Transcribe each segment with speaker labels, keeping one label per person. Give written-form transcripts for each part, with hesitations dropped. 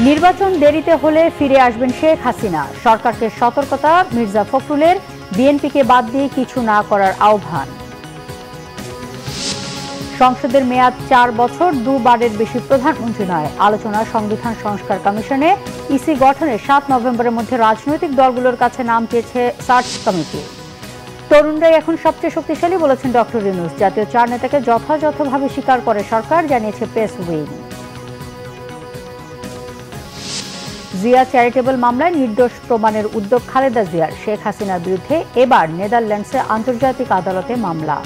Speaker 1: নির্বাচন দেরিতে হলে ফিরে আসবেন শেখ হাসিনা। সরকারকে সতর্কতা, মির্জা ফখরুলের বিএনপিকে বাদ দিয়ে কিছু না করার আহ্বান। সংসদের মেয়াদ 4 বছর, দুবারের বেশি প্রধানমন্ত্রী নয়। আলোচনা সংবিধান সংস্কার কমিশনে। ইসি গঠনের 7 নভেম্বরের মধ্যে রাজনৈতিক দলগুলোর কাছে নাম চেয়েছে সার্চ কমিটি। তরুণরাই এখন সবচেয়ে শক্তিশালী বলেছেন ডক্টর ইউনূস। জাতীয় 4 নেতাকে যথাযথভাবে স্বীকার করে সরকার, জানিয়েছে প্রেস উইং। জিয়া চ্যারিটেবল মামলায় নির্দোষ প্রমাণের উদ্যোগ খালেদা জিয়ার। শেখ হাসিনার বিরুদ্ধে এবার নেদারল্যান্ডসে আন্তর্জাতিক আদালতে মামলা।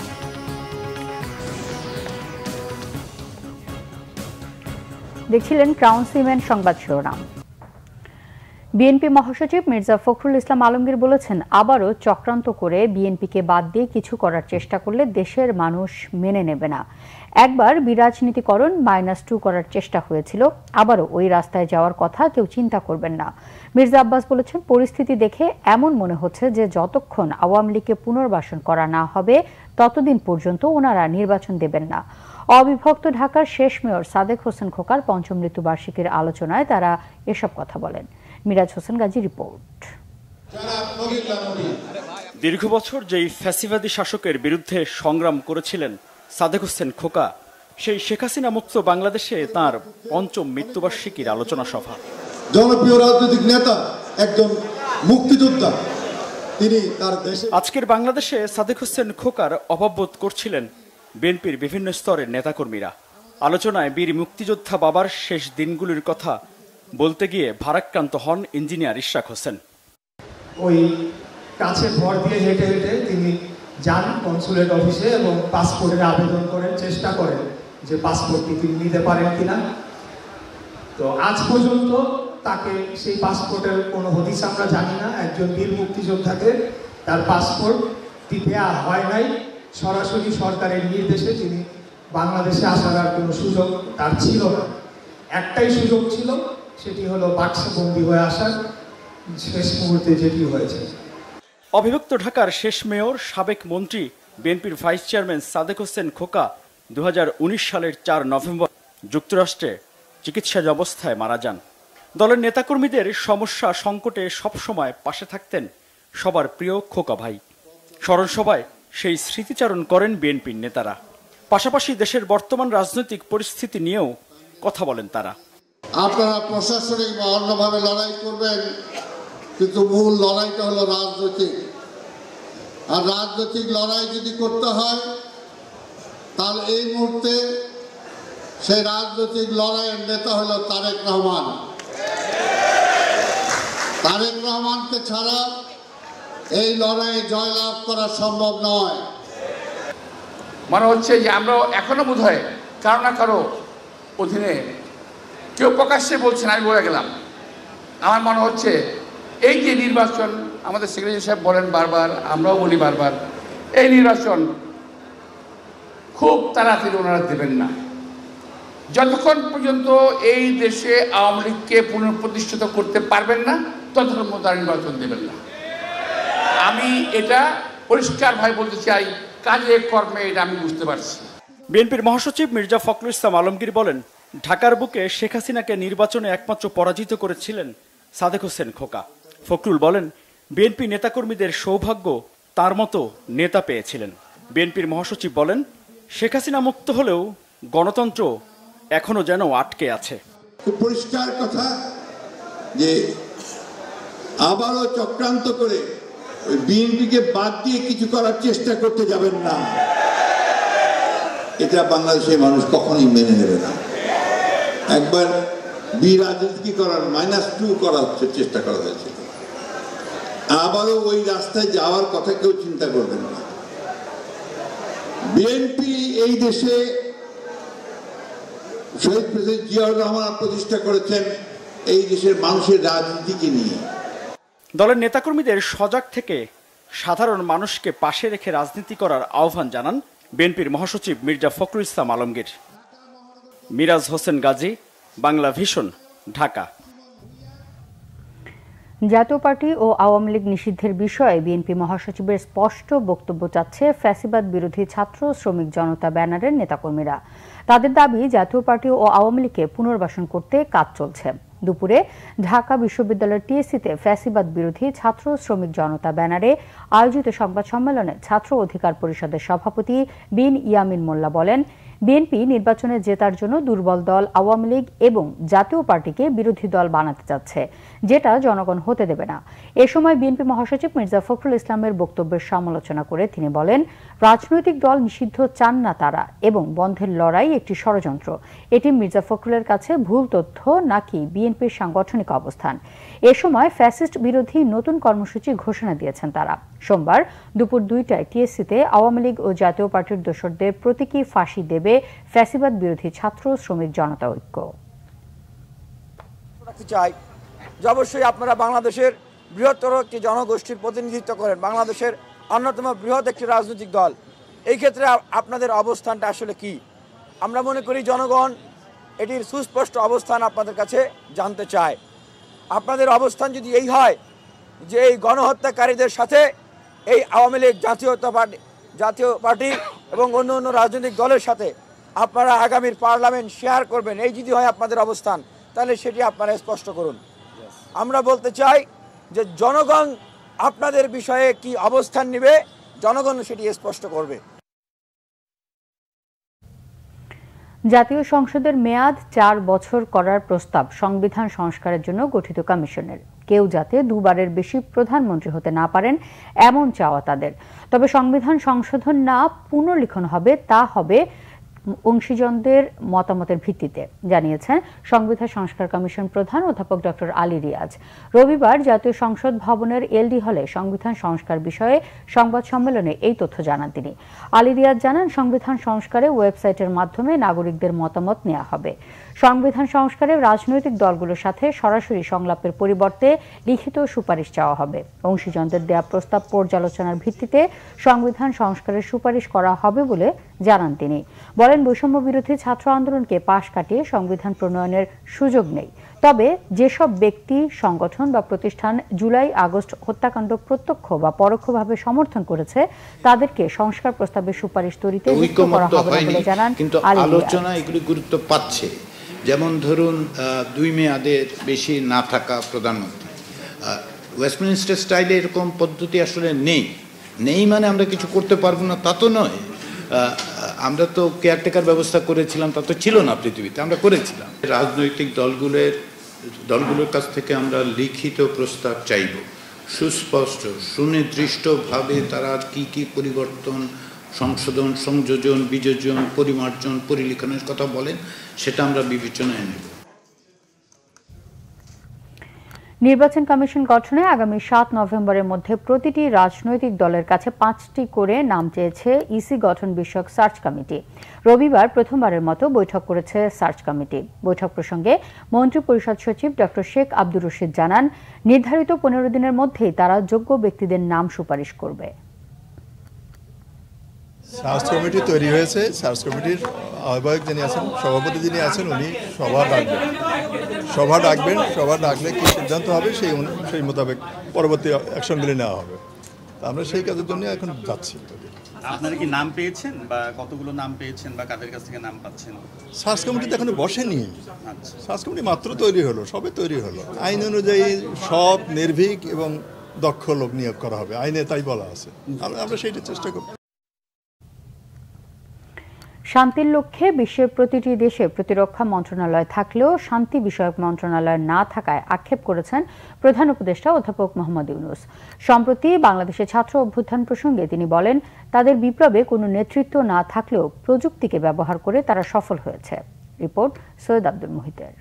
Speaker 1: দেখছিলেন ক্রাউন সিমেন্ট সংবাদ শিরোনাম। বিএনপি মহাসচিব মির্জা ফখরুল ইসলাম আলমগীর বলেছেন, আবারও চক্রান্ত করে বিএনপিকে বাদ দিয়ে কিছু করার চেষ্টা করলে দেশের মানুষ মেনে নেবে না। একবার বিরাজনীতিকরণ -2 করার চেষ্টা হয়েছিল, আবারও ওই রাস্তায় যাওয়ার কথা কেউ চিন্তা করবেন না। মির্জা আব্বাস বলেছেন, পরিস্থিতি দেখে এমন মনে হচ্ছে যে যতক্ষণ আওয়ামী লীগকে পুনর্বাসন করা না হবে ততদিন পর্যন্ত ওনারা নির্বাচন দেবেন না। অবিভক্ত ঢাকার শেষ মেয়র সাদেক হোসেন খোকার 5ম মৃত্যুবার্ষিকীর আলোচনায় তারা এসব কথা বলেন। মিরাজ হোসেন গাজী রিপোর্ট।
Speaker 2: দীর্ঘ বছর যেই ফ্যাসিবাদী শাসকের বিরুদ্ধে সংগ্রাম করেছিলেন সাদেক হোসেন খোকা, সেই শেখ হাসিনা মুক্ত বাংলাদেশে তাঁর 5ম মৃত্যুবার্ষিকীর আলোচনা সভা।
Speaker 3: জনপ্রিয় রাজনৈতিক নেতা, একজন মুক্তিযোদ্ধা, তিনি তার দেশে।
Speaker 2: আজকের বাংলাদেশে সাদেক হোসেন খোকার অভাববোধ করছিলেন বিএনপির বিভিন্ন স্তরের নেতাকর্মীরা। আলোচনায় বীর মুক্তিযোদ্ধা বাবার শেষ দিনগুলির কথা বলতে গিয়ে ভারাক্রান্ত হন ইঞ্জিনিয়ার ইশরাক হোসেন।
Speaker 4: ওই কাছে ভর দিয়ে হেঁটে হেঁটে তিনি যান কনসুলেট অফিসে এবং পাসপোর্টের আবেদন করেন, চেষ্টা করেন যে পাসপোর্টটি তিনি নিতে পারেন কিনা। তো আজ পর্যন্ত তাকে সেই পাসপোর্টের কোনো হদিস আমরা জানি না। একজন বীর মুক্তিযোদ্ধাকে তার পাসপোর্টটি দেওয়া হয় নাই। সরাসরি সরকারের নির্দেশে তিনি বাংলাদেশে আসার আর কোনো সুযোগ তার ছিল না। একটাই সুযোগ ছিল, সেটি হলো বাক্সবন্দি হয়ে আসার। শেষ মুহূর্তে যেটি হয়েছে।
Speaker 2: অবিভক্ত ঢাকার শেষ মেয়র, সাবেক মন্ত্রী, বিএনপির ভাইস চেয়ারম্যান সাদেক হোসেন খোকা 2019 সালের 4 নভেম্বর যুক্তরাষ্ট্রে চিকিৎসাধীন অবস্থায় মারা যান। দলের নেতাকর্মীদের সমস্যা সংকটে সবসময় পাশে থাকতেন সবার প্রিয় খোকা ভাই। স্মরণসভায় সেই স্মৃতিচারণ করেন বিএনপির নেতারা। পাশাপাশি দেশের বর্তমান রাজনৈতিক পরিস্থিতি নিয়েও কথা বলেন তারা।
Speaker 3: আপনারা প্রশাসনিক বা অন্যভাবে লড়াই করবেন, কিন্তু মূল লড়াইটা হলো রাজনৈতিক। আর রাজনৈতিক লড়াই যদি করতে হয়, তাহলে এই মুহূর্তে সেই রাজনৈতিক লড়াইয়ের নেতা হলো তারেক রহমান। তারেক রহমানকে ছাড়া এই লড়াইয়ে জয়লাভ করা সম্ভব নয়।
Speaker 5: মনে হচ্ছে যে আমরা এখনো বোধ হয় কারো না কারো অধীনে, কেউ প্রকাশ্যে বলছেন, আমি বলে গেলাম। আমার মনে হচ্ছে এই যে নির্বাচন, আমাদের সেক্রেটারি সাহেব বলেন বারবার, আমরাও বলি বারবার, এই নির্বাচন খুব তাড়াতাড়ি ওনারা দেবেন না। যতক্ষণ পর্যন্ত এই দেশে আওয়ামী লীগকে পুনঃপ্রতিষ্ঠিত করতে পারবেন না, ততক্ষণ মতো নির্বাচন দেবেন না। আমি এটা পরিষ্কারভাবে বলতে চাই, কাজে কর্মে এটা আমি বুঝতে পারছি।
Speaker 2: বিএনপির মহাসচিব মির্জা ফখরুল ইসলাম আলমগীর বলেন, ঢাকার বুকে শেখ হাসিনাকে নির্বাচনে একমাত্র পরাজিত করেছিলেন সাদেক হোসেন খোকা। ফখরুল বলেন, বিএনপি নেতাকর্মীদের সৌভাগ্য তার মতো নেতা পেয়েছিলেন। বিএনপির মহাসচিব বলেন, শেখ হাসিনা মুক্ত হলেও গণতন্ত্র এখনো যেন আটকে আছে।
Speaker 3: খুব পরিষ্কার কথা যে আবারও চক্রান্ত করে বিএনপিকে বাদ দিয়ে কিছু করার চেষ্টা করতে যাবেন না। এটা বাংলাদেশের মানুষ কখনোই মেনে নেবে না। একবার বিরাজনীতি করার -2 করার চেষ্টা করা হয়েছিল, আবারও ওই রাস্তায় যাওয়ার কথা কেউ চিন্তা করবেন না। বিএনপি এই দেশে শহীদ প্রেসিডেন্ট জিয়াউর রহমান প্রতিষ্ঠা করেছেন এই দেশের মানুষের রাজনীতিকে নিয়ে।
Speaker 2: দলের নেতাকর্মীদের সজাগ থেকে সাধারণ মানুষকে পাশে রেখে রাজনীতি করার আহ্বান জানান বিএনপির মহাসচিব মির্জা ফখরুল ইসলাম আলমগীর। মিরাজ হোসেন গাজী, বাংলা ভিশন, ঢাকা।
Speaker 1: জাতীয় পার্টি ও আওয়ামী লীগ নিষিদ্ধের বিষয়ে বিএনপি মহাসচিবের স্পষ্ট বক্তব্য চাচ্ছে ফ্যাসিবাদ বিরোধী ছাত্র শ্রমিক জনতা ব্যানারের নেতাকর্মীরা। তাদের দাবি, জাতীয় পার্টি ও আওয়ামী লীগকে পুনর্বাসন করতে কাজ চলছে। দুপুরে ঢাকা বিশ্ববিদ্যালয়ের টিএসসিতে ফ্যাসিবাদ বিরোধী ছাত্র শ্রমিক জনতা ব্যানারে আয়োজিত সংবাদ সম্মেলনে ছাত্র অধিকার পরিষদের সভাপতি বিন ইয়ামিন মোল্লা বলেন, বিএনপি নির্বাচনে জেতার জন্য দুর্বল দল আওয়ামী লীগ এবং জাতীয় পার্টিকে বিরোধী দল বানাতে চাচ্ছে, যেটা জনগণ হতে দেবে না। এ সময় বিএনপি মহাসচিব মির্জা ফখরুল ইসলামের বক্তব্যের সমালোচনা করে তিনি বলেন, রাজনৈতিক দল নিষিদ্ধ চান না তারা এবং বন্ধের লড়াই একটি ষড়যন্ত্র। এটি মির্জা ফখরুলের কাছে ভুল তথ্য নাকি বিএনপির সাংগঠনিক অবস্থান। এ সময় ফ্যাসিস্ট বিরোধী নতুন কর্মসূচি ঘোষণা দিয়েছেন তারা। সোমবার দুপুর 2টায় টিএসসিতে আওয়ামী লীগ ও জাতীয় পার্টির দোসরদের প্রতীকী ফাঁসি দেবে ফ্যাসিবাদ বিরোধী ছাত্র শ্রমিক জনতা ঐক্য।
Speaker 6: চাই যে অবশ্যই আপনারা বাংলাদেশের বৃহত্তর একটি জনগোষ্ঠীর প্রতিনিধিত্ব করেন, বাংলাদেশের অন্যতম বৃহৎ একটি রাজনৈতিক দল। এই ক্ষেত্রে আপনাদের অবস্থানটা আসলে কি? আমরা মনে করি জনগণ এটির সুস্পষ্ট অবস্থান আপনাদের কাছে জানতে চায়। আপনাদের অবস্থান যদি এই হয় যে এই গণহত্যাকারীদের সাথে এই আওয়ামী লীগ, জাতীয় পার্টি এবং অন্য অন্য রাজনৈতিক দলের সাথে আপনারা আগামীর পার্লামেন্ট শেয়ার করবেন, এই যদি হয় আপনাদের অবস্থান, তাহলে সেটি আপনারা স্পষ্ট করুন। আমরা বলতে চাই যে জনগণ আপনাদের বিষয়ে কি অবস্থান নেবে, জনগণ সেটি স্পষ্ট করবে।
Speaker 1: জাতীয় সংসদের মেয়াদ 4 বছর করার প্রস্তাব সংবিধান সংস্কারের জন্য গঠিত কমিশনের। কেউ যাতে দুবারের বেশি প্রধানমন্ত্রী হতে না পারেন এমন চাওয়া তাদের। তবে সংবিধান সংশোধন না পুনর্লিখন হবে, তা হবে অংশীজনদের মতামতের ভিত্তিতে, জানিয়েছেন সংবিধান সংস্কার কমিশন প্রধান অধ্যাপক ডক্টর আলী রিয়াজ। রবিবার জাতীয় সংসদ ভবনের এলডি হলে সংবিধান সংস্কার বিষয়ে সংবাদ সম্মেলনে এই তথ্য জানান তিনি। আলী রিয়াজ জানান, সংবিধান সংস্কারে ওয়েবসাইটের মাধ্যমে নাগরিকদের মতামত নেওয়া হবে। সংবিধান সংস্কারে রাজনৈতিক দলগুলোর সাথে সরাসরি সংলাপের পরিবর্তে লিখিত সুপারিশ চাওয়া হবে। অংশীজনদের দেয়া প্রস্তাব পর্যালোচনার ভিত্তিতে সংবিধান সংস্কারের সুপারিশ করা হবে বলে জানান তিনি। বলেন, বৈষম্য বিরোধী ছাত্র আন্দোলনকে পাশ কাটিয়ে সংবিধান প্রণয়নের সুযোগ নেই। তবে যেসব ব্যক্তি, সংগঠন বা প্রতিষ্ঠান জুলাই আগস্ট হত্যাকাণ্ড প্রত্যক্ষ বা পরোক্ষভাবে সমর্থন করেছে তাদেরকে সংস্কার প্রস্তাবের সুপারিশ তৈরিতে যুক্ত করা হবে বলে জানান।
Speaker 7: কিন্তু আলোচনা এগুলি গুরুত্ব পাচ্ছে। যেমন ধরুন 2 মেয়াদের বেশি না থাকা প্রধানমন্ত্রী, ওয়েস্টমিনস্টার স্টাইলে এরকম পদ্ধতি আসলে নেই মানে আমরা কিছু করতে পারবো না তা তো নয়। আমরা তো কেয়ারটেকার ব্যবস্থা করেছিলাম, তা তো ছিল না পৃথিবীতে, আমরা করেছিলাম। রাজনৈতিক দলগুলোর কাছ থেকে আমরা লিখিত প্রস্তাব চাইব, সুস্পষ্ট সুনির্দিষ্টভাবে তারা কি পরিবর্তন, সংশোধন, সংযোজন, বিযোজন, পরিমার্জন, পরিলিখনের কথা বলেন, সেটা আমরা বিবেচনায় নেব।
Speaker 1: নির্বাচন কমিশন গঠনে আগামী 7 নভেম্বরের মধ্যে প্রতিটি রাজনৈতিক দলের কাছে 5টি করে নাম চেয়েছে ইসি গঠন বিষয়ক সার্চ কমিটি। রবিবার প্রথমবারের মতো বৈঠক করেছে সার্চ কমিটি। বৈঠক প্রসঙ্গে মন্ত্রিপরিষদ সচিব ডক্টর শেখ আব্দুর রশিদ জানান, নির্ধারিত 15 দিনের মধ্যেই তারা যোগ্য ব্যক্তিদের নাম সুপারিশ করবে।
Speaker 8: সার্চ কমিটি তৈরি হয়েছে। সার্চ কমিটির আহ্বায়ক যিনি আছেন, সভাপতি যিনি আছেন, উনি সভা ডাকলে কি সিদ্ধান্ত হবে সেই মোতাবেক পরবর্তী অ্যাকশনগুলি নেওয়া হবে। আমরা সেই কাজের জন্য এখন যাচ্ছি।
Speaker 9: আপনারা কি নাম পেয়েছেন বা কতগুলো নাম পেয়েছেন বা কাদের কাছ থেকে নাম পাচ্ছেন?
Speaker 8: সার্চ কমিটি তো এখনো বসেনি। সার্চ কমিটি মাত্র তৈরি হলো, আইন অনুযায়ী সব নির্ভীক এবং দক্ষ লোক নিয়োগ করা হবে, আইনে তাই বলা আছে। আমরা সেইটা চেষ্টা করব।
Speaker 1: শান্তির লক্ষ্যে বিশ্বের প্রতিটি দেশে প্রতিরক্ষা মন্ত্রণালয় থাকলেও শান্তি বিষয়ক মন্ত্রণালয় না থাকায় আক্ষেপ করেছেন প্রধান উপদেষ্টা অধ্যাপক মোহাম্মদ ইউনূস। সম্প্রতি বাংলাদেশের ছাত্র অভ্যুত্থান প্রসঙ্গে তিনি বলেন, তাদের বিপ্লবে কোনো নেতৃত্ব না থাকলেও প্রযুক্তিকে ব্যবহার করে তারা সফল হয়েছে। রিপোর্ট সৈয়দ আব্দুল মুহিতের।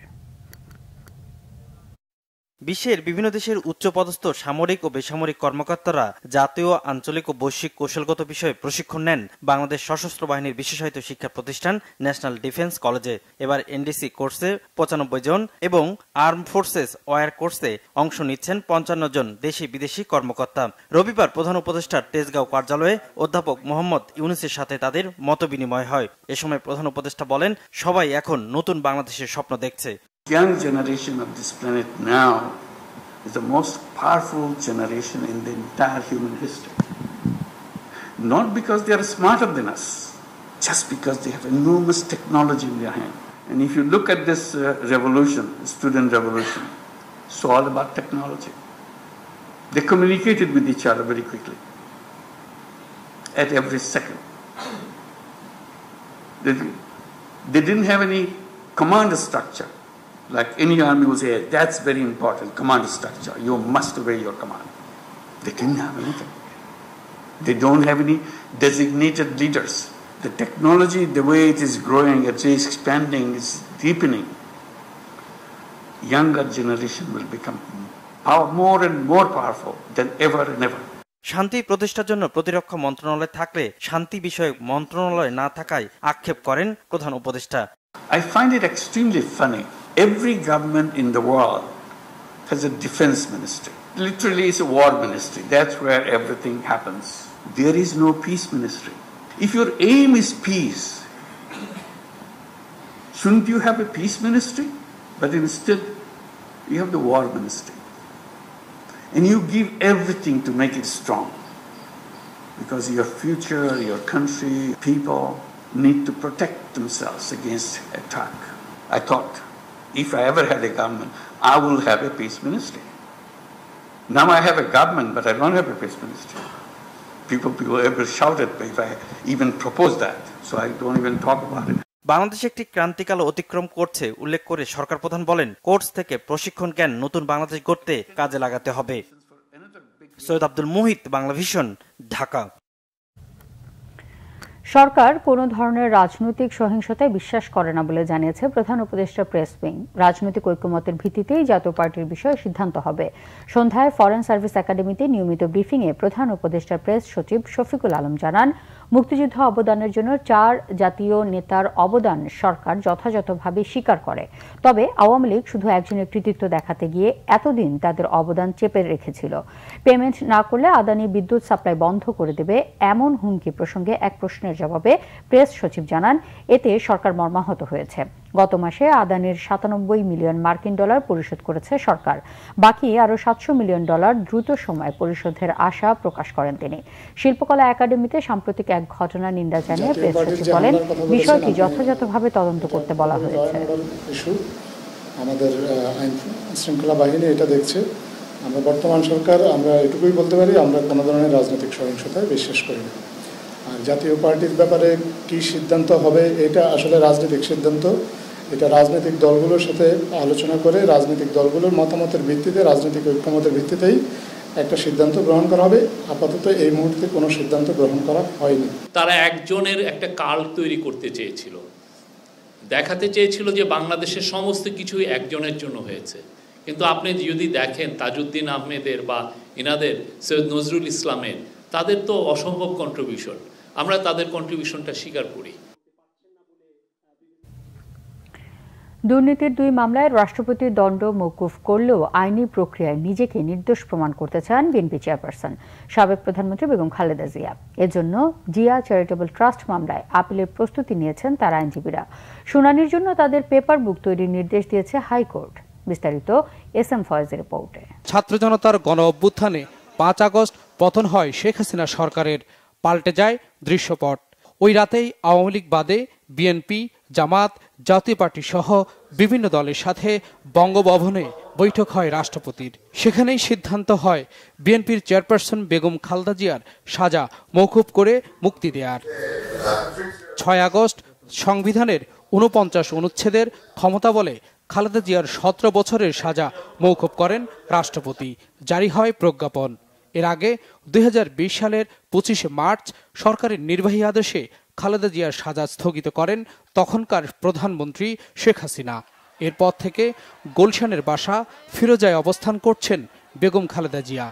Speaker 10: বিশ্বের বিভিন্ন দেশের উচ্চপদস্থ সামরিক ও বেসামরিক কর্মকর্তারা জাতীয়, আঞ্চলিক ও বৈশ্বিক কৌশলগত বিষয়ে প্রশিক্ষণ নেন বাংলাদেশ সশস্ত্র বাহিনীর বিশেষায়িত শিক্ষা প্রতিষ্ঠান ন্যাশনাল ডিফেন্স কলেজে। এবার এনডিসি কোর্সে 95 জন এবং আর্ম ফোর্সেস ওয়্যার কোর্সে অংশ নিচ্ছেন 55 জন দেশি বিদেশি কর্মকর্তা। রবিবার প্রধান উপদেষ্টার তেজগাঁও কার্যালয়ে অধ্যাপক মোহাম্মদ ইউনূসের সাথে তাদের মতবিনিময় হয়। এ সময় প্রধান উপদেষ্টা বলেন, সবাই এখন নতুন বাংলাদেশের স্বপ্ন দেখছে।
Speaker 11: Young generation of this planet now is the most powerful generation in the entire human history. Not because they are smarter than us, just because they have enormous technology in their hand. And if you look at this revolution, student revolution, it's all about technology. They communicated with each other very quickly, at every second. They didn't have any command structure. Like any army will say, that's very important, command structure. You must obey your command. They didn't have anything. They don't have any designated leaders. The technology, the way it is growing, it is expanding, it's deepening. Younger generation will become more and more powerful than ever and ever.
Speaker 10: শান্তি প্রতিষ্ঠার জন্য প্রতিরক্ষা মন্ত্রণালয় থাকলে শান্তি বিষয়ক মন্ত্রণালয় না থাকায় আক্ষেপ করেন প্রধান উপদেষ্টা।
Speaker 11: I find it extremely funny. Every government in the world has a defense ministry. Literally, it's a war ministry. That's where everything happens. There is no peace ministry. If your aim is peace, shouldn't you have a peace ministry? But instead, you have the war ministry. And you give everything to make it strong. Because your future, your country, people need to protect themselves against attack. I thought, if I ever had a government, I will have a peace ministry. Now I have a government, but I don't have a peace ministry. People ever shout at me if I even propose that. So I don't even talk about it.
Speaker 10: Bangladesh একটি ক্রান্তিকাল অতিক্রম করছে উল্লেখ করে সরকার প্রধান বলেন, course থেকে প্রশিক্ষণ জ্ঞান নতুন বাংলাদেশ গড়তে কাজে লাগাতে হবে। সৈয়দ আব্দুল মুহিত, বাংলা ভিশন, ঢাকা।
Speaker 1: সরকার কোনো ধরনের রাজনৈতিক সহিংসতায় বিশ্বাস করে না বলে জানিয়েছে প্রধান উপদেষ্টা প্রেস উইং। রাজনৈতিক ঐকমত্যের ভিত্তিতেই জাতীয় পার্টির বিষয়ে সিদ্ধান্ত হবে। সন্ধ্যায় ফরেন সার্ভিস একাডেমিতে নিয়মিত ব্রিফিংয়ে প্রধান উপদেষ্টার প্রেস সচিব শফিকুল আলম জানান, মুক্তিযুদ্ধ অবদানের জন্য 4 জাতীয় নেতার অবদান সরকার যথাযথভাবে স্বীকার করে। তবে আওয়ামী লীগ শুধু একজনের কৃতিত্ব দেখাতে গিয়ে এতদিন তাদের অবদান চেপে রেখেছিল। পেমেন্ট না করলে আদানি বিদ্যুৎ সাপ্লাই বন্ধ করে দেবে এমন হুমকি প্রসঙ্গে এক প্রশ্নের জবাবে প্রেস সচিব জানান, এতে সরকার মর্মাহত হয়েছে। গত মাসে আদানির 97 মিলিয়ন মার্কিন ডলার পরিশোধ করেছে সরকার। বাকি আরও 700 মিলিয়ন ডলার দ্রুত সময়ে পরিশোধের আশা প্রকাশ করেন তিনি। শিল্পকলা একাডেমিতে সাম্প্রতিক এক ঘটনা নিন্দা জানিয়ে প্রেস সচিব বলেন, বিষয়টি যথাযথভাবে তদন্ত করতে বলা হয়েছে।
Speaker 12: আমাদের আইন শৃঙ্খলা বাহিনী এটা দেখছে। আমরা বর্তমান সরকার, আমরা এটুকুই বলতে পারি, আমরা কোনো ধরনের রাজনৈতিক সহিংসতায় বিশ্বাস করি না। আর জাতীয় পার্টির ব্যাপারে কি সিদ্ধান্ত হবে, এটা আসলে রাজনৈতিক সিদ্ধান্ত। এটা রাজনৈতিক দলগুলোর সাথে আলোচনা করে রাজনৈতিক দলগুলোর মতামতের ভিত্তিতে, রাজনৈতিক ঐক্যমতের ভিত্তিতেই একটা সিদ্ধান্ত গ্রহণ করা হবে। আপাতত এই মুহূর্তে কোনো সিদ্ধান্ত গ্রহণ করা হয়নি।
Speaker 13: তারা একজনের একটা কাল্ট তৈরি করতে চেয়েছিল, দেখাতে চেয়েছিল যে বাংলাদেশের সমস্ত কিছুই একজনের জন্য হয়েছে। কিন্তু আপনি যদি দেখেন তাজউদ্দিন আহমেদের বা ইনাদের, সৈয়দ নজরুল ইসলামের, তাদের তো অসম্ভব কন্ট্রিবিউশন। আমরা তাদের কন্ট্রিবিউশনটা স্বীকার করি।
Speaker 1: দুর্নীতির 2 মামলায় রাষ্ট্রপতি দণ্ড মওকুফ করলেও আইনি প্রক্রিয়ায় নিজেকে নির্দোষ প্রমাণ করতে চান বিএনপি চেয়ারপারসন সাবেক প্রধানমন্ত্রী বেগম খালেদা জিয়া। এজন্য জিয়া চ্যারিটেবল ট্রাস্ট মামলায় আপিলের প্রস্তুতি নিয়েছেন তার আইনজীবীরা। শুনানির জন্য তাদের পেপার বুক তৈরির নির্দেশ দিয়েছে হাইকোর্ট। বিস্তারিত এসএম ফয়েজের রিপোর্টে।
Speaker 14: ছাত্র জনতার গণ অভ্যুত্থানে 5 আগস্ট পতন হয় শেখ হাসিনা সরকারের, পাল্টে যায় দৃশ্যপট। ওই রাতেই আওয়ামী লীগ বাদে বিএনপি, জামাত, জাতীয় পার্টি সহ বিভিন্ন দলের সাথে বঙ্গভবনে বৈঠক হয় রাষ্ট্রপতির। সেখানেই সিদ্ধান্ত হয় বিএনপির চেয়ারপারসন বেগম খালেদা জিয়ার সাজা মওকুফ করে মুক্তি দেয়ার। 6 আগস্ট সংবিধানের 49 অনুচ্ছেদের ক্ষমতা বলে খালেদা জিয়ার 17 বছরের সাজা মওকুফ করেন রাষ্ট্রপতি। জারি হয় প্রজ্ঞাপন। এর আগে 2020 সালের 25 মার্চ সরকারের নির্বাহী আদেশে খালেদা জিয়ার সাজা স্থগিত করেন তখনকার প্রধানমন্ত্রী শেখ হাসিনা। এরপর থেকে গুলশানের বাসা ফিরোজায় অবস্থান করছেন বেগম খালেদা জিয়া।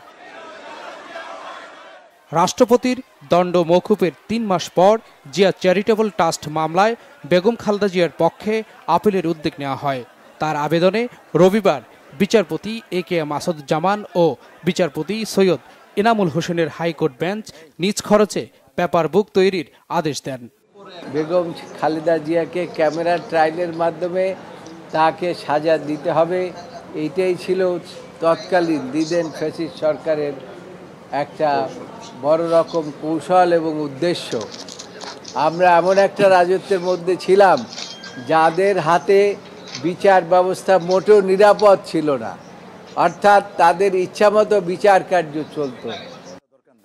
Speaker 14: রাষ্ট্রপতির দণ্ড মওকুফের 3 মাস পর জিয়া চ্যারিটেবল ট্রাস্ট মামলায় বেগম খালেদা জিয়ার পক্ষে আপিলের উদ্যোগ নেওয়া হয়। তার আবেদনে রবিবার বিচারপতি একেএম আসাদুজ্জামান ও বিচারপতি সৈয়দ এনামুল হোসেনের হাইকোর্ট বেঞ্চ নিজ খরচে পেপার বুক তৈরির আদেশ দেন।
Speaker 15: বেগম খালেদা জিয়াকে ক্যামেরা ট্রায়ালের মাধ্যমে তাকে সাজা দিতে হবে, এইটাই ছিল তৎকালীন দিদেন ফ্যাসিস্ট সরকারের একটা বড় রকম কৌশল এবং উদ্দেশ্য। আমরা এমন একটা রাজত্বের মধ্যে ছিলাম যাদের হাতে বিচার ব্যবস্থা মোটেও নিরাপদ ছিল না, অর্থাৎ তাদের ইচ্ছামতো বিচার কার্য চলত।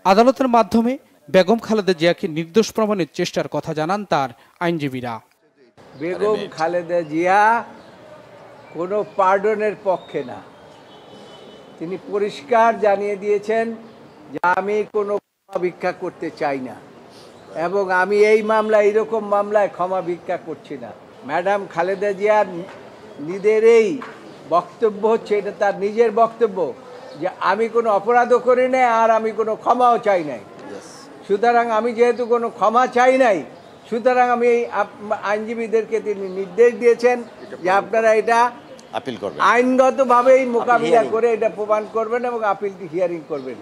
Speaker 14: আদালতের মাধ্যমে বেগম খালেদা জিয়াকে নির্দোষ প্রমাণের চেষ্টার কথা জানান তার আইনজীবীরা।
Speaker 15: বেগম খালেদা জিয়া কোনো পার্ডনের পক্ষে না। তিনি পরিষ্কার জানিয়ে দিয়েছেন যে আমি কোনো ক্ষমা ভিক্ষা করতে চাই না এবং আমি এই মামলায়, এইরকম মামলায় ক্ষমা ভিক্ষা করছি না। ম্যাডাম খালেদা জিয়ার নিজের এই বক্তব্য হচ্ছে, এটা তার নিজের বক্তব্য, যে আমি কোনো অপরাধও করি নাই আর আমি কোনো ক্ষমাও চাই নাই। সুতরাং আমি যেহেতু কোনো ক্ষমা চাই নাই, সুতরাং আমি এই আইনজীবীদেরকে তিনি নির্দেশ দিয়েছেন যে আপনারা এটা
Speaker 16: আপিল করবেন,
Speaker 15: আইনগতভাবেই মোকাবিলা করে এটা প্রমাণ করবেন এবং আপিলটি হিয়ারিং করবেন।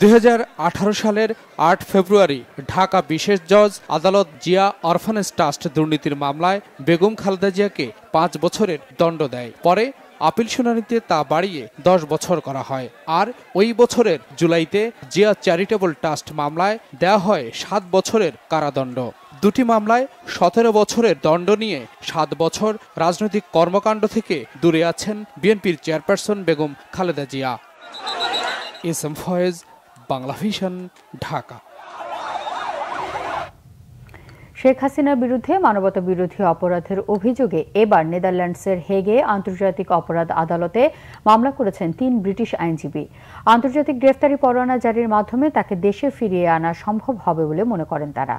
Speaker 14: 2018 সালের 8 ফেব্রুয়ারি ঢাকা বিশেষ জজ আদালত জিয়া অরফানেজ ট্রাস্ট দুর্নীতির মামলায় বেগম খালেদা জিয়াকে 5 বছরের দণ্ড দেয়। পরে আপিল শুনানিতে তা বাড়িয়ে 10 বছর করা হয়। আর ওই বছরের জুলাইতে জিয়া চ্যারিটেবল ট্রাস্ট মামলায় দেয়া হয় 7 বছরের কারাদণ্ড। দুটি মামলায় 17 বছরের দণ্ড নিয়ে 7 বছর রাজনৈতিক কর্মকাণ্ড থেকে দূরে আছেন বিএনপির chairperson Begum Khaleda Zia. SM Foyez, Bangla vision, Dhaka.
Speaker 1: Sheikh হাসিনার বিরুদ্ধে মানবতা বিরোধী অপরাধের অভিযোগে এবার নেদারল্যান্ডসের হেগে আন্তর্জাতিক অপরাধ আদালতে মামলা করেছেন 3 ব্রিটিশ আইনজীবী। আন্তর্জাতিক গ্রেফতারি পরোয়ানা জারির মাধ্যমে তাকে দেশে ফিরিয়ে আনা সম্ভব হবে বলে মনে করেন তারা।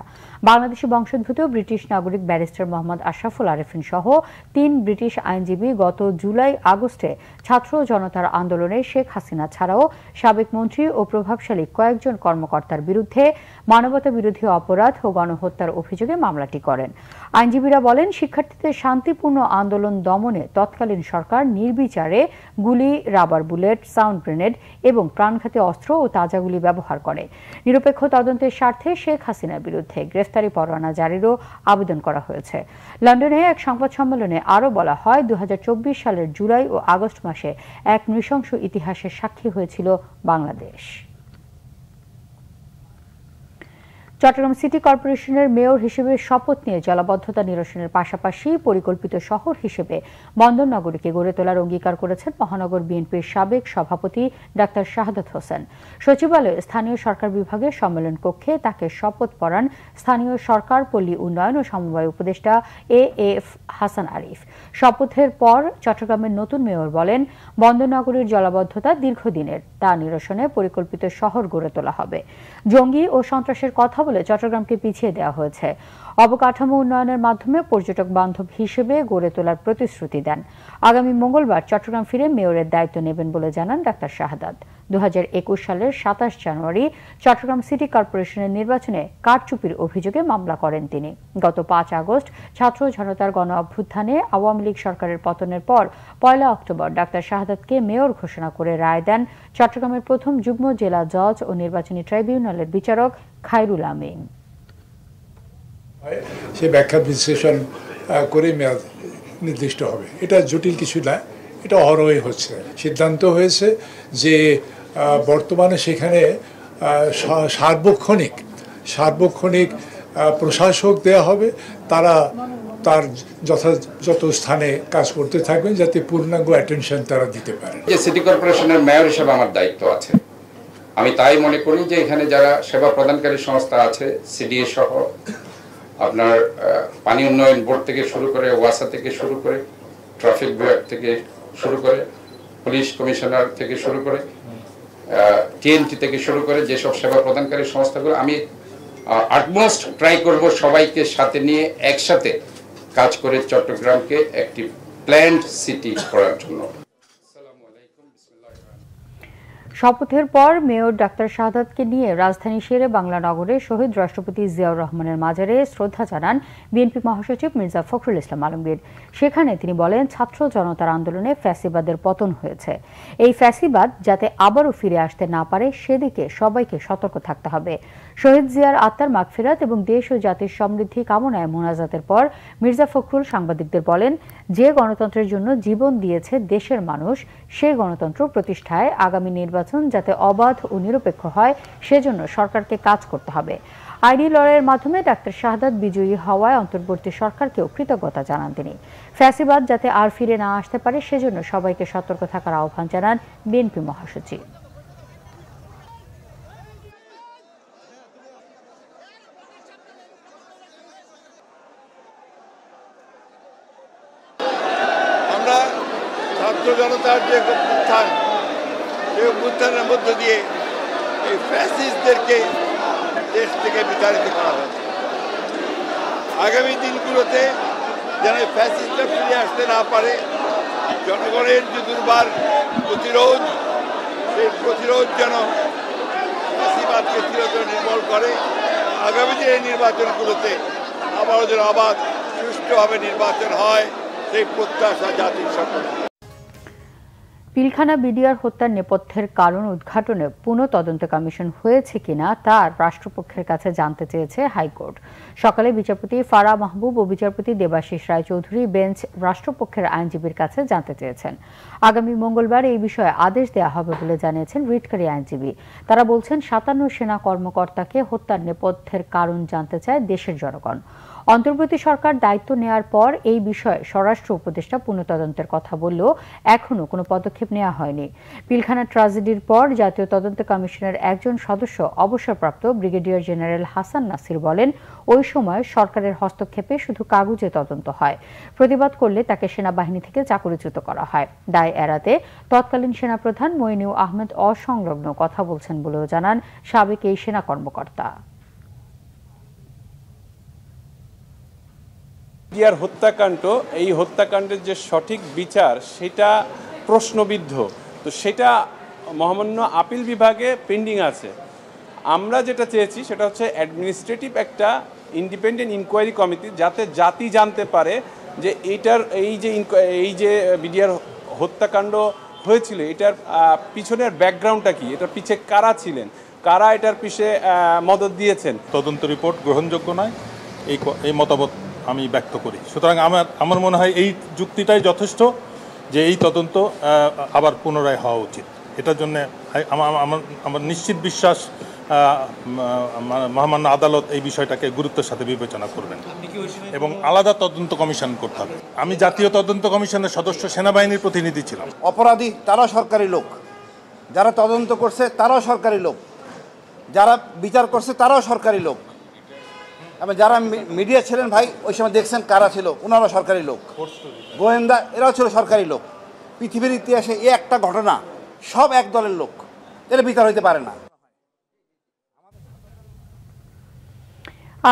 Speaker 1: বাংলাদেশি বংশোদ্ভূত ব্রিটিশ নাগরিক ব্যারিস্টার মোহাম্মদ আশরাফুল আরেফিন সহ 3 ব্রিটিশ আইনজীবী গত জুলাই আগস্টে ছাত্র জনতার আন্দোলনে শেখ হাসিনা ছাড়াও সাবেক মন্ত্রী ও প্রভাবশালী কয়েকজন কর্মকর্তার বিরুদ্ধে মানবতা বিরোধী অপরাধ ও গণহত্যার অভিযোগে মামলাটি করেন। আইনজীবীরা বলেন, শিক্ষার্থীদের শান্তিপূর্ণ আন্দোলন দমনে তৎকালীন সরকার নির্বিচারে গুলি, রাবার বুলেট, সাউন্ড গ্রেনেড এবং প্রাণঘাতী অস্ত্র ও তাজাগুলি ব্যবহার করে। নিরপেক্ষ তদন্তের স্বার্থে শেখ হাসিনার বিরুদ্ধে গ্রেফতারি পরোয়ানা জারিরও আবেদন করা হয়েছে। লন্ডনে এক সংবাদ সম্মেলনে আরও বলা হয়, 2024 সালের জুলাই ও আগস্ট মাসে এক নৃশংস ইতিহাসের সাক্ষী হয়েছিল বাংলাদেশ। চট্টগ্রাম সিটি কর্পোরেশনের মেয়র হিসেবে শপথ নিয়ে জলাবদ্ধতা নিরসনের পাশাপাশি পরিকল্পিত শহর হিসেবে বন্দর নগরীকে গড়ে তোলার অঙ্গীকার করেছেন মহানগর বিএনপির সাবেক সভাপতি ডাক্তার শাহাদাত হোসেন। সচিবালয়ে স্থানীয় সরকার বিভাগের সম্মেলন কক্ষে তাকে শপথ পড়ান স্থানীয় সরকার, পল্লী উন্নয়ন ও সমবায় উপদেষ্টা এএফ হাসান আরিফ। শপথের পর চট্টগ্রামের নতুন মেয়র বলেন, বন্দর নগরীর জলাবদ্ধতা দীর্ঘদিনের, তা নিরসনে পরিকল্পিত শহর গড়ে তোলা হবে। জঙ্গি ও সন্ত্রাসের কথা বলে চট্টগ্রামকে পিছিয়ে দেওয়া হয়েছে। অবকাঠামো উন্নয়নের মাধ্যমে পর্যটক বান্ধব হিসেবে গড়ে তোলার প্রতিশ্রুতি দেন। আগামী মঙ্গলবার চট্টগ্রাম ফিরে মেয়রের দায়িত্ব নেবেন বলে জানান ডাক্তার শাহাদাত। 2021 সালের 27 জানুয়ারি চট্টগ্রাম সিটি কর্পোরেশনের নির্বাচনে কারচুপির অভিযোগে মামলা করেন তিনি। গত 5 আগস্ট ছাত্র জনতার গণ অভ্যুত্থানে আওয়ামী লীগ সরকারের পতনের পর 1 অক্টোবর ডাক্তার শাহাদাতকে মেয়র ঘোষণা করে রায় দেন চট্টগ্রামের প্রথম যুগ্ম জেলা জজ ও নির্বাচনী ট্রাইব্যুনালের বিচারক খায়রুল আমিন।
Speaker 17: সে ব্যাখ্যা বিশ্লেষণ করে মেয়াদ নির্দিষ্ট হবে। এটা জটিল কিছু না, এটা অহরহই হচ্ছে। সিদ্ধান্ত হয়েছে যে বর্তমানে সেখানে সার্বক্ষণিক প্রশাসক দেয়া হবে, তারা তার যথাযথ স্থানে কাজ করতে থাকবেন যাতে পূর্ণাঙ্গ অ্যাটেনশন তারা দিতে পারে।
Speaker 18: যে সিটি কর্পোরেশনের মেয়র হিসেবে আমার দায়িত্ব আছে, আমি তাই মনে করি যে এখানে যারা সেবা প্রদানকারী সংস্থা আছে, সিডিএ সহ আপনার পানি উন্নয়ন বোর্ড থেকে শুরু করে, ওয়াসা থেকে শুরু করে, ট্রাফিক বিভাগ থেকে শুরু করে, পুলিশ কমিশনার থেকে শুরু করে, টিএনটি থেকে শুরু করে যেসব সেবা প্রদানকারী সংস্থাগুলো, আমি আটমোস্ট ট্রাই করব সবাইকে সাথে নিয়ে একসাথে কাজ করে চট্টগ্রামকে একটি প্ল্যান্ড সিটি করার জন্য।
Speaker 1: শপথের পর মেয়র ডাক্তার শাহাদাতকে নিয়ে রাজধানী শেরে বাংলা নগরে শহীদ রাষ্ট্রপতি জিয়াউর রহমানের মাজারে শ্রদ্ধা জানান বিএনপি মহাসচিব মির্জা ফখরুল ইসলাম আলমগীর। সেখানে তিনি বলেন, ছাত্র জনতার আন্দোলনে ফ্যাসিবাদের পতন হয়েছে। এই ফ্যাসিবাদ যাতে আবারও ফিরে আসতে না পারে সেদিকে সবাইকে সতর্ক থাকতে হবে। শহীদ জিয়ার আত্মার মাগফিরাত এবং দেশ ও জাতির সমৃদ্ধি কামনায় মোনাজাতের পর মির্জা ফখরুল সাংবাদিকদের বলেন, যে গণতন্ত্রের জন্য জীবন দিয়েছে দেশের মানুষ, সেই গণতন্ত্র প্রতিষ্ঠায় আগামী নির্বাচন যাতে অবাধ ও নিরপেক্ষ হয় সেজন্য সরকারকে কাজ করতে হবে। আইনি লড়াইয়ের মাধ্যমে ডাক্তার শাহাদাত বিজয়ী হওয়ায় অন্তর্বর্তী সরকারকেও কৃতজ্ঞতা জানান তিনি। ফ্যাসিবাদ যাতে আর ফিরে না আসতে পারে সেজন্য সবাইকে সতর্ক থাকার আহ্বান জানান বিএনপি মহাসচিব।
Speaker 16: আমরা ছাত্র জনতার যে উত্থান, সেই উত্থানের মধ্য দিয়ে এই ফ্যাসিস্টদেরকে দেশ থেকে বিতাড়িত করা হয়েছে। আগামী দিনগুলোতে যেন ফ্যাসিস্টরা ফিরে আসতে না পারে, জনগণের যে দুর্বার প্রতিরোধ, সেই প্রতিরোধ যেন ফ্যাসিবাদকে চিরতরে নির্মূল করে। আগামী দিনের নির্বাচনগুলোতে আবারও যেন অবাধ সুষ্ঠুভাবে নির্বাচন হয়, সেই প্রত্যাশা জাতির সকলে।
Speaker 1: পিলখানা বিডিআর হত্যার নেপথ্যের কারণ উদ্ঘাটনে পুনঃ তদন্ত কমিশন হয়েছে কিনা তা রাষ্ট্রপক্ষের কাছে জানতে চেয়েছে হাইকোর্ট। সকালে বিচারপতি ফারা মাহবুব ও বিচারপতি দেবাশিস রায়চৌধুরী বেঞ্চ রাষ্ট্রপক্ষের আইনজীবীর কাছে জানতে চেয়েছেন। আগামী মঙ্গলবার এই বিষয়ে আদেশ দেওয়া হবে বলে জানিয়েছেন রিটকারী আইনজীবী। তারা বলছেন ৫৭ সেনা কর্মকর্তাকে হত্যার নেপথ্যের কারণ জানতে চায় দেশের জনগণ। অন্তর্বর্তী সরকার দায়িত্ব নেয়ার পর এই বিষয়ে স্বরাষ্ট্র উপদেষ্টা পুনঃতদন্তের কথা বললেও এখনও কোনো পদক্ষেপ নেওয়া হয়নি। পিলখানা ট্র্যাজেডির পর জাতীয় তদন্ত কমিশনের একজন সদস্য অবসরপ্রাপ্ত ব্রিগেডিয়ার জেনারেল হাসান নাসির বলেন, ওই সময় সরকারের হস্তক্ষেপে শুধু কাগজে তদন্ত হয়, প্রতিবাদ করলে তাকে সেনাবাহিনী থেকে চাকরিচ্যুত করা হয়। দায় এড়াতে তৎকালীন সেনাপ্রধান মইনুল আহমেদ অসংলগ্ন কথা বলছেন বলেও জানান সাবেক এই সেনা কর্মকর্তা।
Speaker 19: বিডিআর হত্যাকাণ্ড, এই হত্যাকাণ্ডের যে সঠিক বিচার সেটা প্রশ্নবিদ্ধ, তো সেটা মহামান্য আপিল বিভাগে পেন্ডিং আছে। আমরা যেটা চেয়েছি সেটা হচ্ছে অ্যাডমিনিস্ট্রেটিভ একটা ইন্ডিপেন্ডেন্ট ইনকোয়ারি কমিটি, যাতে জাতি জানতে পারে যে এই যে বিডিআর হত্যাকাণ্ড হয়েছিল এটার পিছনের ব্যাকগ্রাউন্ডটা কি, এটার পিছে কারা ছিলেন, কারা এটার পিছে মদত দিয়েছেন।
Speaker 8: তদন্ত রিপোর্ট গ্রহণযোগ্য নয়, এই মতামত আমি ব্যক্ত করি। সুতরাং আমার মনে হয় এই যুক্তিটাই যথেষ্ট যে এই তদন্ত আবার পুনরায় হওয়া উচিত। এটার জন্য আমার নিশ্চিত বিশ্বাস মহামান্য আদালত এই বিষয়টাকে গুরুত্বের সাথে বিবেচনা করবেন এবং আলাদা তদন্ত কমিশন করতে হবে। আমি জাতীয় তদন্ত কমিশনের সদস্য, সেনাবাহিনীর প্রতিনিধি ছিলাম।
Speaker 20: অপরাধী তারা সরকারি লোক, যারা তদন্ত করছে তারাও সরকারি লোক, যারা বিচার করছে তারাও সরকারি লোক, এবং যারা মিডিয়া ছিলেন ভাই ওই সময় দেখছেন কারা ছিল, ওনারা সরকারি লোক, গোয়েন্দা এরাও ছিল সরকারি লোক। পৃথিবীর ইতিহাসে এই একটা ঘটনা সব এক দলের লোক, এরা বিচার হইতে পারে না।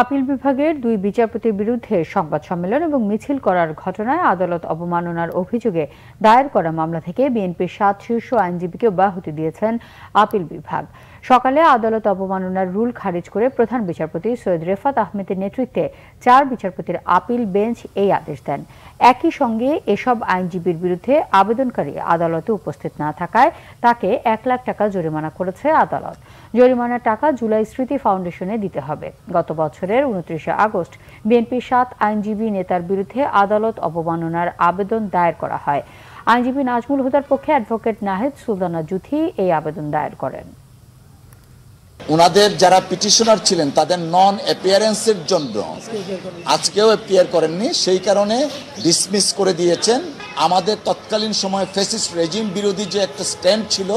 Speaker 1: আপিল বিভাগের 2 বিচারপতির বিরুদ্ধে সংবাদ সম্মেলন এবং মিছিল করার ঘটনায় আদালত অবমাননার অভিযোগে দায়ের করা মামলা থেকে বিএনপির 7 শীর্ষ আইনজীবীকে অব্যাহতি দিয়েছেন আপিল বিভাগ। সকালে আদালত অবমাননার রুল খারিজ করে প্রধান বিচারপতি সৈয়দ রেফাত আহমেদের নেতৃত্বে 4 বিচারপতির আপিল বেঞ্চ এই আদেশ দেন। একই সঙ্গে এসব আইনজীবীর বিরুদ্ধে আবেদনকারী আদালতে উপস্থিত না থাকায় তাকে 1 লাখ টাকা জরিমানা করেছে আদালত। জরিমানার টাকা জুলাই স্মৃতি ফাউন্ডেশনে দিতে হবে। গত বছরের 29 আগস্ট বিএনপির 7 আইনজীবী নেতার বিরুদ্ধে আদালত অবমাননার আবেদন দায়ের করা হয়। আইনজীবী নাজমুল হুদার পক্ষে অ্যাডভোকেট নাহিদ সুলতানা জুথি এই আবেদন দায়ের করেন।
Speaker 21: ওনাদের যারা পিটিশনার ছিলেন তাদের নন অ্যাপিয়ারেন্সের জন্য আজকেও অ্যাপিয়ার করেননি, সেই কারণে ডিসমিস করে দিয়েছেন। আমাদের তৎকালীন সময় ফ্যাসিস্ট রেজিম বিরোধী যে একটা স্ট্যান্ড ছিল,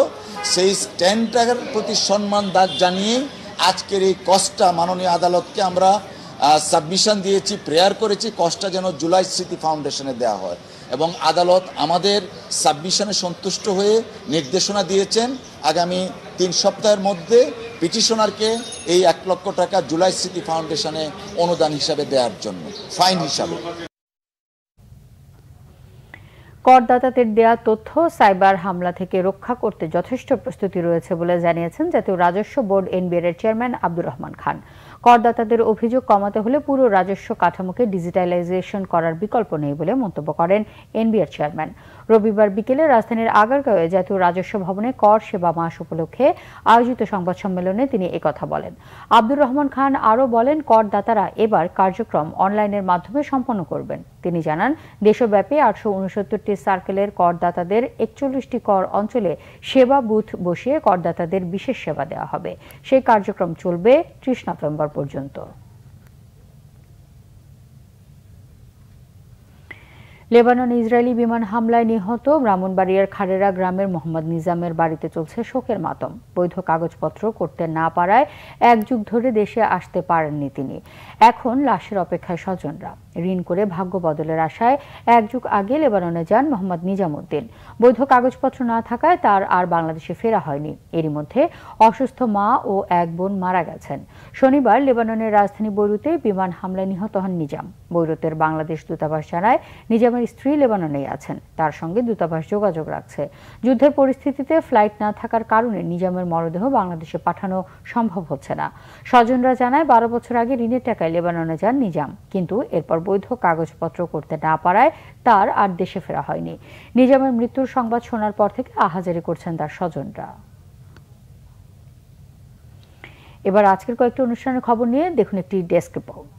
Speaker 21: সেই স্ট্যান্ডটার প্রতি সম্মান জানিয়ে আজকের এই কজটা মাননীয় আদালতকে আমরা সাবমিশন দিয়েছি, প্রেয়ার করেছি কজটা যেন জুলাই স্মৃতি ফাউন্ডেশনে দেওয়া হয়, এবং আদালত আমাদের সাবমিশনে সন্তুষ্ট হয়ে নির্দেশনা দিয়েছেন আগামী 3 সপ্তাহের মধ্যে পিটিশনারকে এই 1 লক্ষ টাকা জুলাই স্মৃতি ফাউন্ডেশনে অনুদান হিসাবে দেওয়ার জন্য, ফাইন হিসাবে।
Speaker 1: করদাতাদের দেয়া তথ্য সাইবার হামলা থেকে রক্ষা করতে যথেষ্ট প্রস্তুতি রয়েছে বলে জানিয়েছেন জাতীয় রাজস্ব বোর্ড এনবিআর এর চেয়ারম্যান আব্দুর রহমান খান। করদাতাদের অভিযোগ কমাতে হলে পুরো রাজস্ব কাঠামোকে ডিজিটালাইজেশন করার বিকল্প নেই বলে মন্তব্য করেন এনবিআর চেয়ারম্যান। রবিবার বিকেলে রাজধানীর আগারগাঁওয়ে জাতীয় রাজস্ব ভবনে কর সেবা মাস উপলক্ষে আয়োজিত সংবাদ সম্মেলনে তিনি একথা বলেন। আব্দুর রহমান খান আরও বলেন, করদাতারা এবার কার্যক্রম অনলাইনের মাধ্যমে সম্পন্ন করবেন। তিনি জানান, দেশব্যাপী 869টি সার্কেলের করদাতাদের 41টি কর অঞ্চলে সেবা বুথ বসিয়ে করদাতাদের বিশেষ সেবা দেওয়া হবে। সেই কার্যক্রম চলবে 30 নভেম্বর পর্যন্ত। লেবাননে ইসরায়েলি বিমান হামলায় নিহত ব্রাহ্মণবাড়িয়ার খারেরা গ্রামের মোহাম্মদ নিজামের বাড়িতে চলছে শোকের মাতম। বৈধ কাগজপত্র করতে না পারায় 1 যুগ ধরে দেশে আসতে পারেননি তিনি। এখন লাশের অপেক্ষায় স্বজনরা। ঋণ করে ভাগ্য বদলের আশায় 1 যুগ আগে লেবাননে যান মোহাম্মদ নিজামউদ্দিন। বৈধ কাগজপত্র না থাকায় তার আর বাংলাদেশে ফেরা হয়নি। এরই মধ্যে অসুস্থ মা ও 1 বোন মারা গেছেন। শনিবার লেবাননের রাজধানী বৈরুতে বিমান হামলায় নিহত হন নিজাম। বৈরুতের বাংলাদেশ দূতাবাস জানায়, নিজামের স্ত্রী লেবাননেই আছেন, তার সঙ্গে দূতাবাস যোগাযোগ রাখছে। যুদ্ধের পরিস্থিতিতে ফ্লাইট না থাকার কারণে নিজামের মরদেহ বাংলাদেশে পাঠানো সম্ভব হচ্ছে না। স্বজনরা জানায়, 12 বছর আগে ঋণের টাকায় লেবাননে যান নিজাম, কিন্তু এরপর বৈধ কাগজপত্র করতে না পারায় তার আর দেশে ফেরা হয়নি। নিজামের মৃত্যুর সংবাদ শোনার পর থেকে আহাজারি করছেন তার স্বজনরা। এবার আজকের কয়েকটি অনুষ্ঠানের খবর নিয়ে দেখুন একটি ডেস্ক রিপোর্ট।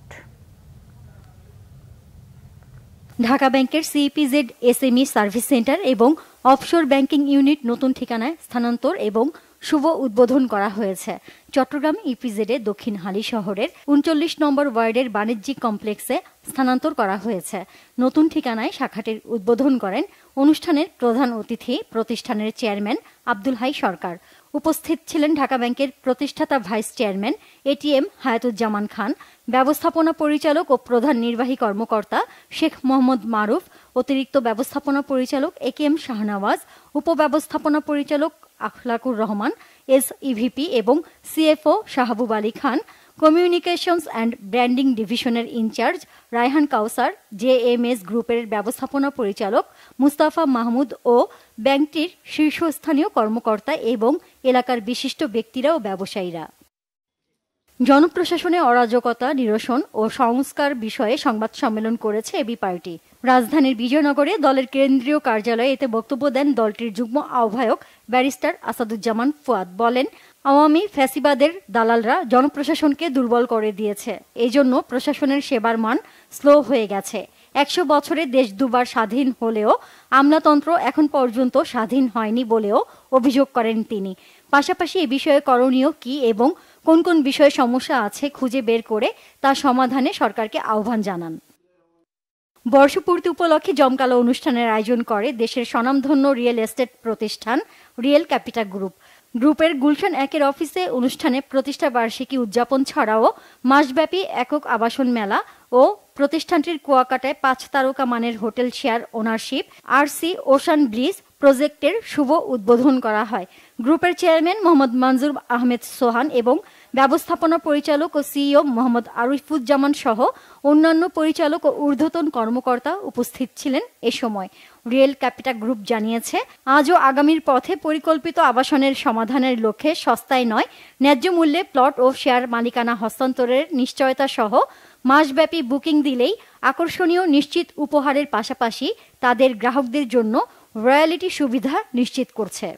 Speaker 4: ঢাকা ব্যাংকের সিইপিজেড এসএমই সার্ভিস সেন্টার এবং অফশোর ব্যাংকিং ইউনিট নতুন ঠিকানায় স্থানান্তর এবং শুভ উদ্বোধন করা হয়েছে। চট্টগ্রাম ইপিজেডে দক্ষিণ হালি শহরের 39 নম্বর ওয়ার্ডের বাণিজ্যিক কমপ্লেক্সে স্থানান্তর করা হয়েছে। নতুন ঠিকানায় শাখাটির উদ্বোধন করেন অনুষ্ঠানের প্রধান অতিথি প্রতিষ্ঠানের চেয়ারম্যান আব্দুল হাই সরকার। উপস্থিত ছিলেন ঢাকা ব্যাংকের প্রতিষ্ঠাতা ভাইস চেয়ারম্যান এটিএম হায়াতুজ্জামান খান, ব্যবস্থাপনা পরিচালক ও প্রধান নির্বাহী কর্মকর্তা শেখ মোহাম্মদ মারুফ, অতিরিক্ত ব্যবস্থাপনা পরিচালক একেএম শাহনওয়াজ, উপব্যবস্থাপনা পরিচালক আখলাকুর রহমান, এসইভিপি এবং CFO Shahabub Ali Khan, communications and branding ডিভিশনের ইনচার্জ রায়হান কাউসার, জেএমএস গ্রুপের ব্যবস্থাপনা পরিচালক মুস্তাফা মাহমুদ ও ব্যাংকটির শীর্ষস্থানীয় কর্মকর্তা এবং এলাকার বিশিষ্ট ব্যক্তিরা ও ব্যবসায়ীরা। জনপ্রশাসনে অরাজকতা নিরসন ও সংস্কার বিষয়ে সংবাদ সম্মেলন করেছে এবি পার্টি। রাজধানীর বিজয়নগরে দলের কেন্দ্রীয় কার্যালয়ে এতে বক্তব্য দেন দলটির যুগ্ম আহ্বায়ক ব্যারিস্টার আসাদুজ্জামান ফুয়াদ। বলেন, আওয়ামী ফ্যাসিবাদের দালালরা জনপ্রশাসনকে দুর্বল করে দিয়েছে। এজন্য প্রশাসনের সেবার মান স্লো হয়ে গেছে। 100 বছরে দেশ দুবার স্বাধীন হলেও আমলাতন্ত্র এখন পর্যন্ত স্বাধীন হয়নি বলেও অভিযোগ করেন তিনি। পাশাপাশি এ বিষয়ে করণীয় কি এবং কোন কোন বিষয়ে সমস্যা আছে খুঁজে বের করে তা সমাধানে সরকারকে আহ্বান জানান। বর্ষপূর্তি উপলক্ষে জমকালো অনুষ্ঠানের আয়োজন করে দেশের স্বনামধন্য রিয়েল এস্টেট প্রতিষ্ঠান রিয়েল ক্যাপিটাল গ্রুপ। গ্রুপের গুলশান 1-এর অফিসে অনুষ্ঠানে প্রতিষ্ঠা বার্ষিকী উদযাপন ছাড়াও মাসব্যাপী একক আবাসন মেলা ও প্রতিষ্ঠানটির কুয়াকাটায় 5 তারকা মানের hotel share ownership RC ocean bliss প্রজেক্টের শুভ উদ্বোধন করা হয়। গ্রুপের চেয়ারম্যান মোহাম্মদ মনজুর আহমেদ সোহান এবং ব্যবস্থাপনা পরিচালক ও সিইও মোহাম্মদ আরিফুজ্জামান সহ অন্যান্য পরিচালক ও ঊর্ধ্বতন কর্মকর্তা উপস্থিত ছিলেন এ সময়। রিয়েল ক্যাপিটাল গ্রুপ জানিয়েছে, আজও আগামীর পথে পরিকল্পিত আবাসনের সমাধানের লক্ষ্যে সস্তায় নয়, ন্যায্য মূল্যে প্লট ও শেয়ার মালিকানা হস্তান্তরের নিশ্চয়তা সহ মাসব্যাপী বুকিং দিলেই আকর্ষণীয় নিশ্চিত উপহারের পাশাপাশি তাদের গ্রাহকদের জন্য রয়্যালিটি সুবিধা নিশ্চিত করছে।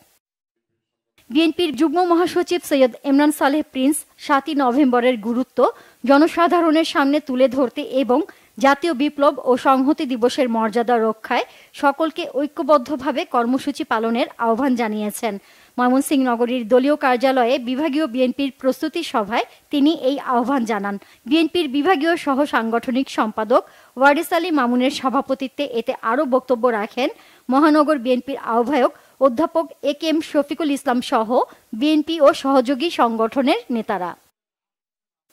Speaker 4: বিএনপির যুগ্ম মহাসচিব সৈয়দ ইমরান সালেহ প্রিন্স 7 নভেম্বরের গুরুত্ব জনসাধারণের সামনে তুলে ধরতে এবং জাতীয় বিপ্লব ও সংহতি দিবসের মর্যাদা রক্ষায় সকলকে ঐক্যবদ্ধভাবে কর্মসূচি পালনের আহ্বান জানিয়েছেন। ময়মনসিংহ নগরীর দলীয় কার্যালয়ে বিভাগীয় বিএনপির প্রস্তুতি সভায় তিনি এই আহ্বান জানান। বিএনপির বিভাগীয় সহ সাংগঠনিক সম্পাদক ওয়ারিস আলী মামুনের সভাপতিত্বে এতে আরও বক্তব্য রাখেন মহানগর বিএনপির আহ্বায়ক অধ্যাপক একেএম শফিকুল ইসলাম সহ বিএনপি ও সহযোগী সংগঠনের নেতারা।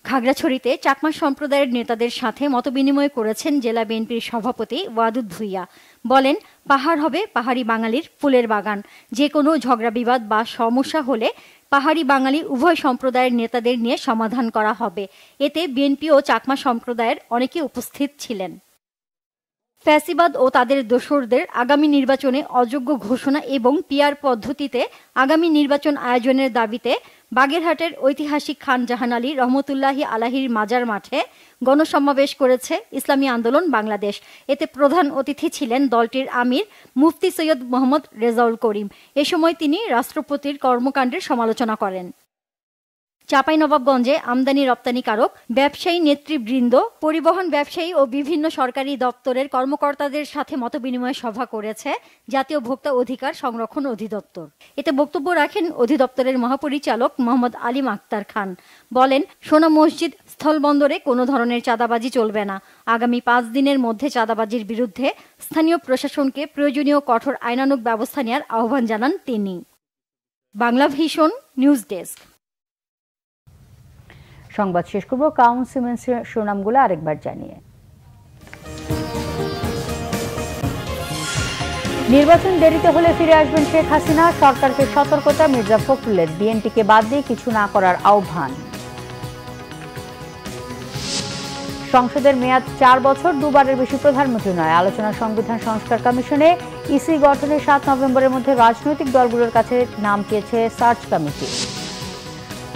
Speaker 4: খাগড়াছড়িতে চাকমা সম্প্রদায়ের নেতাদের সাথে মতবিনিময় করেছেন জেলা বিএনপির সভাপতি ওয়াদুদ ভুইয়া। বলেন, পাহাড় হবে পাহাড়ি বাঙালির ফুলের বাগান। যে কোনো ঝগড়া বিবাদ বা সমস্যা হলে পাহাড়ি বাঙালি উভয় সম্প্রদায়ের নেতাদের নিয়ে সমাধান করা হবে। এতে বিএনপি ও চাকমা সম্প্রদায়ের অনেকে উপস্থিত ছিলেন। ফ্যাসিবাদ ও তাদের দোসরদের আগামী নির্বাচনে অযোগ্য ঘোষণা এবং পিআর পদ্ধতিতে আগামী নির্বাচন আয়োজনের দাবিতে বাগেরহাটের ঐতিহাসিক খান জাহান আলী রহমতুল্লাহি আলাহির মাজার মাঠে গণসমাবেশ করেছে ইসলামী আন্দোলন বাংলাদেশ। এতে প্রধান অতিথি ছিলেন দলটির আমির মুফতি সৈয়দ মোহাম্মদ রেজাউল করিম। এ সময় তিনি রাষ্ট্রপতির কর্মকাণ্ডের সমালোচনা করেন। চাঁপাইনবাবগঞ্জে আমদানি রপ্তানিকারক, ব্যবসায়ী নেতৃবৃন্দ, পরিবহন ব্যবসায়ী ও বিভিন্ন সরকারি দপ্তরের কর্মকর্তাদের সাথে মতবিনিময় সভা করেছে জাতীয় ভোক্তা অধিকার সংরক্ষণ অধিদপ্তর। এতে বক্তব্য রাখেন অধিদপ্তরের মহাপরিচালক মোহাম্মদ আলিম আক্তার খান। বলেন, সোনা মসজিদ স্থলবন্দরে কোনো ধরনের চাঁদাবাজি চলবে না। আগামী 5 দিনের মধ্যে চাঁদাবাজির বিরুদ্ধে স্থানীয় প্রশাসনকে প্রয়োজনীয় কঠোর আইনানুগ ব্যবস্থা নেওয়ার আহ্বান জানান তিনি। Bangla vision news desk.
Speaker 1: সংবাদ শেষ করব ক্রাউন সিমেন্টসের শিরোনামগুলো আরেকবার জানিয়ে। নির্বাচন দেরিতে হলে ফিরে আসবেন শেখ হাসিনা, সরকারকে সতর্কতা মির্জা ফখরুলের। বিএনপিকে বাদ দিয়ে কিছু না করার আহ্বান। সংসদের মেয়াদ 4 বছর, 2 বারের বেশি প্রধানমন্ত্রী নয়। আলোচনা সংবিধান সংস্কার কমিশনে। ইসি গঠনের 7 নভেম্বরের মধ্যে রাজনৈতিক দলগুলোর কাছে নাম চেয়েছে সার্চ কমিটি।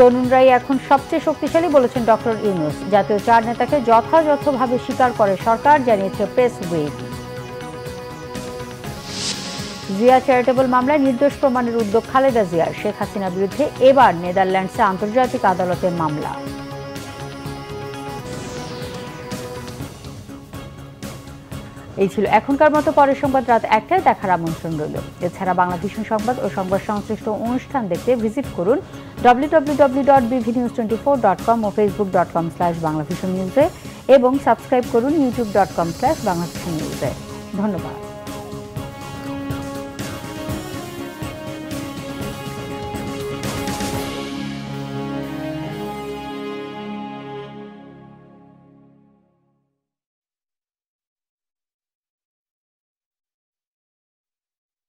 Speaker 1: তরুণরাই এখন সবচেয়ে শক্তিশালী বলেছেন ডক্টর ইউনূস। জাতীয় 4 নেতাকে যথাযথভাবে স্বীকার করে সরকার, জানিয়েছে প্রেস উইক। জিয়া চ্যারিটেবল মামলায় নির্দোষ প্রমাণের উদ্যোগ খালেদা জিয়ার। শেখ হাসিনার বিরুদ্ধে এবার নেদারল্যান্ডসে আন্তর্জাতিক আদালতে মামলা। এই ছিল এখনকার মতো। পরের সংবাদ রাত 1টায় দেখার আমন্ত্রণ রইল। এছাড়া বাংলা ভিশন সংবাদ ও সংবাদ সংশ্লিষ্ট অনুষ্ঠান দেখতে ভিজিট করুন www.bvnews24.com ও facebook.com/banglavisionnews এবং সাবস্ক্রাইব করুন youtube.com/banglavisionnews। ধন্যবাদ।